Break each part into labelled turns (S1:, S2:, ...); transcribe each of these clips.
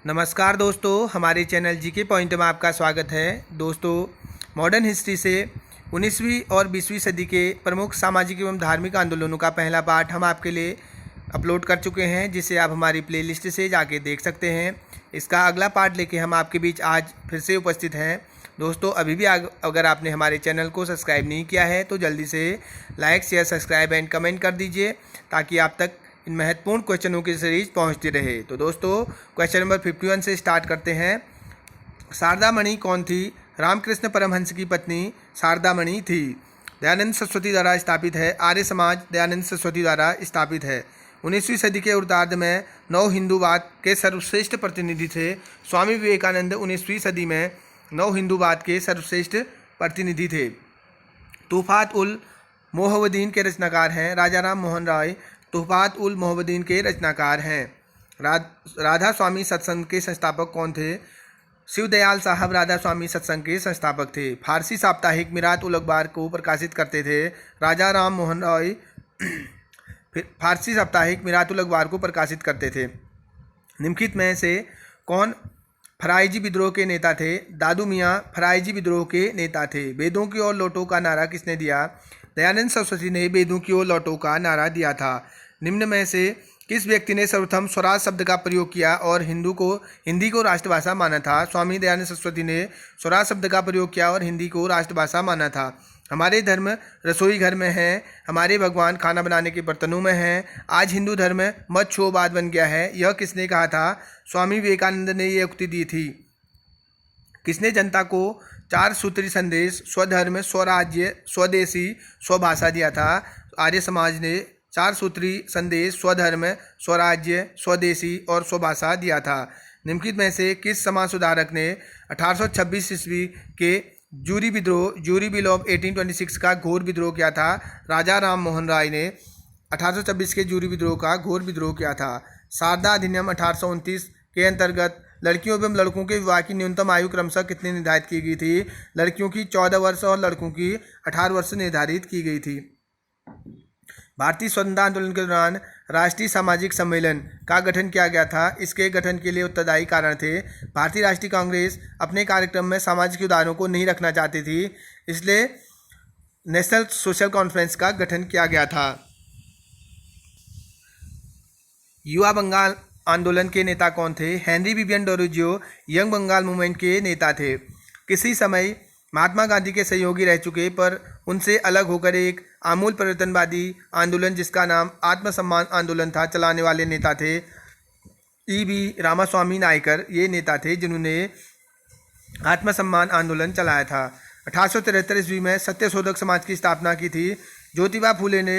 S1: नमस्कार दोस्तों, हमारे चैनल जीके पॉइंट में आपका स्वागत है। दोस्तों, मॉडर्न हिस्ट्री से 19वीं और 20वीं सदी के प्रमुख सामाजिक एवं धार्मिक आंदोलनों का पहला पार्ट हम आपके लिए अपलोड कर चुके हैं, जिसे आप हमारी प्लेलिस्ट से जाके देख सकते हैं। इसका अगला पार्ट लेके हम आपके बीच आज फिर से उपस्थित हैं। दोस्तों, अभी भी अगर आपने हमारे चैनल को सब्सक्राइब नहीं किया है तो जल्दी से like, share, subscribe and comment कर दीजिए, ताकि आप तक इन महत्वपूर्ण क्वेश्चनों की सीरीज पहुंचती रहे। तो दोस्तों, क्वेश्चन नंबर 51 से स्टार्ट करते हैं। शारदा मणि कौन थी? रामकृष्ण परमहंस की पत्नी शारदा मणि थी। दयानंद सरस्वती द्वारा स्थापित है। आर्य समाज दयानंद सरस्वती द्वारा स्थापित है। 19वीं सदी के उत्तरार्ध में नव हिंदूवाद के सर्वश्रेष्ठ प्रतिनिधि थे। स्वामी विवेकानंद 19वीं सदी में नव हिंदूवाद के सर्वश्रेष्ठ प्रतिनिधि थे। तूफात उल मोहवदीन के रचनाकार हैं। राजा राम मोहन राय तूफात उल मोहवदीन के रचनाकार हैं। राधा स्वामी सत्संग के संस्थापक कौन थे? शिवदयाल साहब राधा स्वामी सत्संग के संस्थापक थे। फारसी साप्ताहिक मिरात उल अखबार को प्रकाशित करते थे राजा राम मोहन राय। फारसी साप्ताहिक मिरात उल अखबार को प्रकाशित करते थे। निम्नलिखित में से कौन फराइजी विद्रोह के नेता थे? दादू मियाँ फराइजी विद्रोह के नेता थे। वेदों की ओर लौटो का नारा किसने दिया? दयानंद सरस्वती ने वेदों की ओर लौटो का नारा दिया था। निम्न में से किस व्यक्ति ने सर्वप्रथम स्वराज शब्द का प्रयोग किया और हिंदी को राष्ट्रभाषा माना था? स्वामी दयानंद सरस्वती ने स्वराज शब्द का प्रयोग किया और हिंदी को राष्ट्रभाषा माना था। हमारे धर्म रसोई घर में है, हमारे भगवान खाना बनाने के बर्तनों में हैं। आज हिंदू धर्म मत छो बात बन गया है। यह किसने कहा था? स्वामी विवेकानंद ने यह उक्ति दी थी। किसने जनता को 4 सूत्री संदेश स्वधर्म, स्वराज्य, स्वदेशी, स्वभाषा दिया था? आर्य समाज ने 4 सूत्री संदेश स्वधर्म, स्वराज्य, स्वदेशी और स्वभाषा दिया था। निम्नलिखित में से किस समाज सुधारक ने 1826 ईस्वी के जूरी बिल ऑफ 1826 का घोर विद्रोह किया था? राजा राम मोहन राय ने 1826 के जूरी विद्रोह का घोर विद्रोह किया था। शारदा अधिनियम 1829 के अंतर्गत लड़कियों एवं लड़कों के विवाह की न्यूनतम आयु क्रमशः कितनी निर्धारित की गई थी? लड़कियों की 14 वर्ष और लड़कों की 18 वर्ष निर्धारित की गई थी। भारतीय स्वतंत्रता आंदोलन के दौरान राष्ट्रीय सामाजिक सम्मेलन का गठन किया गया था। इसके गठन के लिए उत्तरदायी कारण थे। भारतीय राष्ट्रीय कांग्रेस अपने कार्यक्रम में सामाजिक उदाहरणों को नहीं रखना चाहती थी, इसलिए नेशनल सोशल कॉन्फ्रेंस का गठन किया गया था। युवा बंगाल आंदोलन के नेता कौन थे? Henry Vivian Derozio young Bengal movement के नेता थे। किसी समय महात्मा गांधी के सहयोगी रह चुके पर उनसे अलग होकर एक आमूल परिवर्तनवादी आंदोलन जिसका नाम आत्मसम्मान आंदोलन था, चलाने वाले नेता थे ई.बी. रामास्वामी नायकर। ये नेता थे जिन्होंने आत्मसम्मान आंदोलन चलाया था। 1873 ईस्वी में सत्यशोधक समाज की स्थापना की थी। ज्योतिबा फूले ने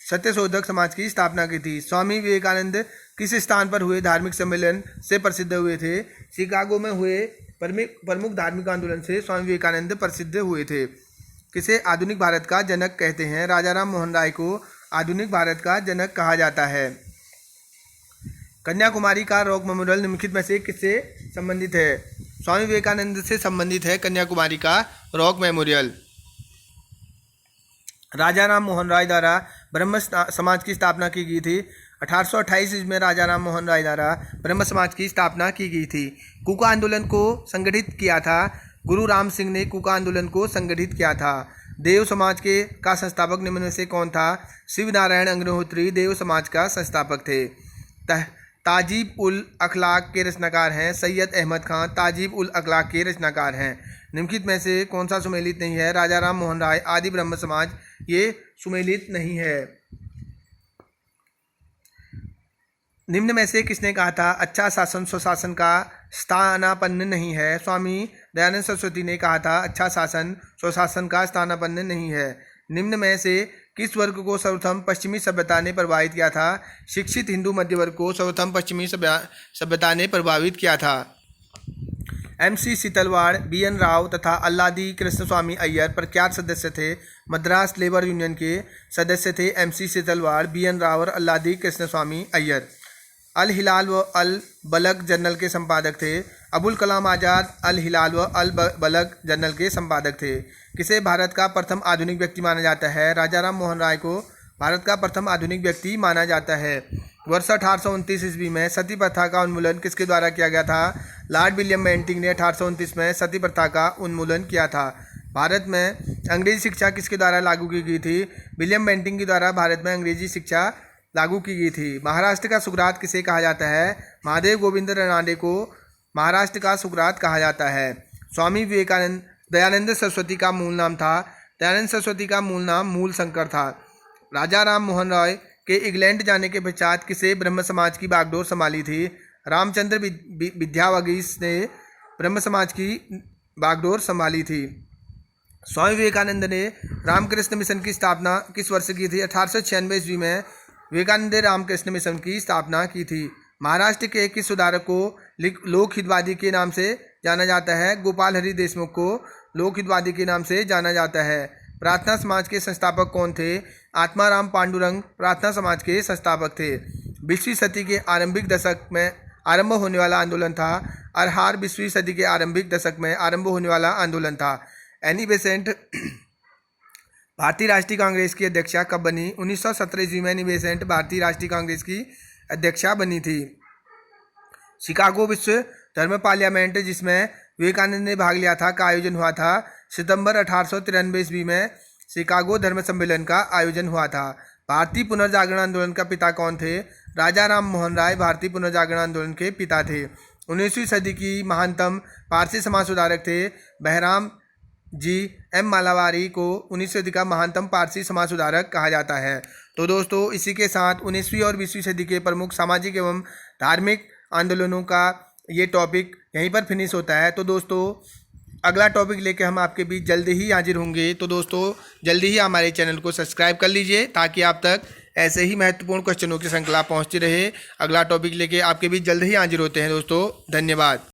S1: सत्यशोधक समाज की स्थापना की थी। स्वामी विवेकानंद किस स्थान पर हुए धार्मिक सम्मेलन से प्रसिद्ध हुए थे? शिकागो में हुए प्रमुख धार्मिक आंदोलन से स्वामी विवेकानंद प्रसिद्ध हुए थे। किसे आधुनिक भारत का जनक कहते हैं? राजा राम मोहन राय को आधुनिक भारत का जनक कहा जाता है। कन्याकुमारी का रॉक मेमोरियल निम्नलिखित में से किससे संबंधित है? स्वामी विवेकानंद से संबंधित है कन्याकुमारी का रॉक मेमोरियल। राजा राम मोहन राय द्वारा ब्रह्म समाज की स्थापना की गई थी। 1828 ईस्वी में राजा राम मोहन राय द्वारा ब्रह्म समाज की स्थापना की गई थी। कूका आंदोलन को संगठित किया था। गुरु राम सिंह ने कूका आंदोलन को संगठित किया था। देव समाज का संस्थापक निम्न में से कौन था? शिव नारायण अग्निहोत्री देव समाज का संस्थापक थे। ताजीब उल अखलाक के रचनाकार हैं सैयद अहमद खां। ताजीब उल अखलाक के रचनाकार हैं। निम्नलिखित में से कौन सा सुमेलित नहीं है? राजा राम मोहन राय आदि ब्रह्म समाज ये सुमेलित नहीं है। निम्न में से किसने कहा था अच्छा शासन स्वशासन का स्थानापन्न नहीं है? स्वामी दयानंद सरस्वती ने कहा था अच्छा शासन स्वशासन का स्थानापन्न नहीं है। निम्न में से किस वर्ग को सर्वप्रथम पश्चिमी सभ्यता ने प्रभावित किया था? शिक्षित हिंदू मध्य वर्ग को सर्वप्रथम पश्चिमी सभ्यता ने प्रभावित किया था। M.C. सीतलवाड़, B.N. राव तथा अल्लादी कृष्णस्वामी अय्यर प्रख्यात सदस्य थे। मद्रास लेबर यूनियन के सदस्य थे M.C. सीतलवाड़, B.N. राव और अल्लादी कृष्णस्वामी अय्यर। अल हिलाल व अल बलग जर्नल के संपादक थे। अबुल कलाम आज़ाद अल हिलाल व अल बलग जर्नल के संपादक थे। किसे भारत का प्रथम आधुनिक व्यक्ति माना जाता है? राजा राम मोहन राय को भारत का प्रथम आधुनिक व्यक्ति माना जाता है। वर्ष 1829 ईस्वी में सती प्रथा का उन्मूलन किसके द्वारा किया गया था? लॉर्ड विलियम बेंटिंक ने 1829 में सती प्रथा का उन्मूलन किया था। भारत में अंग्रेजी शिक्षा किसके द्वारा लागू की गई थी? विलियम बेंटिंक के द्वारा भारत में अंग्रेजी शिक्षा लागू की गई थी। महाराष्ट्र का सुकरात किसे कहा जाता है? महादेव गोविंद रानडे को महाराष्ट्र का सुकरात कहा जाता है। स्वामी विवेकानंद दयानंद सरस्वती का मूल नाम था? दयानंद सरस्वती का मूल नाम मूल शंकर था। राजा राम मोहन रॉय के इंग्लैंड जाने के पश्चात किसे ब्रह्म समाज की बागडोर संभाली थी? रामचंद्र विद्यावागीश ने ब्रह्म समाज की बागडोर संभाली थी। स्वामी विवेकानंद ने रामकृष्ण मिशन की स्थापना किस वर्ष की थी? 1896 ईस्वी में विवेकानंद ने रामकृष्ण मिशन की स्थापना की थी। महाराष्ट्र के किस सुधारक को लोक हितवादी के नाम से जाना जाता है? गोपाल हरि देशमुख को लोक हितवादी के नाम से जाना जाता है। प्रार्थना समाज के संस्थापक कौन थे? आत्माराम पांडुरंग प्रार्थना समाज के संस्थापक थे। 20वीं सदी के आरंभिक दशक में आरंभ होने वाला आंदोलन था? अरहार 20वीं सदी के आरंभिक दशक में आरंभ होने वाला आंदोलन था। एनी बेसेंट भारतीय राष्ट्रीय कांग्रेस की अध्यक्षा कब बनी? 1917 ईस्वी में एनी बेसेंट भारतीय राष्ट्रीय कांग्रेस की अध्यक्षा बनी थी। शिकागो विश्व धर्म पार्लियामेंट जिसमें विवेकानंद ने भाग लिया था का आयोजन हुआ था? सितंबर 1893 ईस्वी में शिकागो धर्म सम्मेलन का आयोजन हुआ था। भारतीय पुनर्जागरण आंदोलन का पिता कौन थे? राजा राम मोहन राय भारतीय पुनर्जागरण आंदोलन के पिता थे। 19वीं सदी की महानतम पारसी समाज सुधारक थे? बहराम जी एम मालावारी को 19वीं सदी का महानतम पारसी समाज सुधारक कहा जाता है। तो दोस्तों इसी के साथ 19वीं और 20वीं सदी के प्रमुख सामाजिक एवं धार्मिक आंदोलनों का ये टॉपिक यहीं पर फिनिश होता है। तो दोस्तों अगला टॉपिक लेके हम आपके बीच जल्दी ही हाजिर होंगे। तो दोस्तों जल्दी ही हमारे चैनल को सब्सक्राइब कर लीजिए ताकि आप तक ऐसे ही महत्वपूर्ण क्वेश्चनों की श्रृंखला पहुंचती रहे। अगला टॉपिक लेके आपके बीच जल्द ही हाजिर होते हैं दोस्तों। धन्यवाद।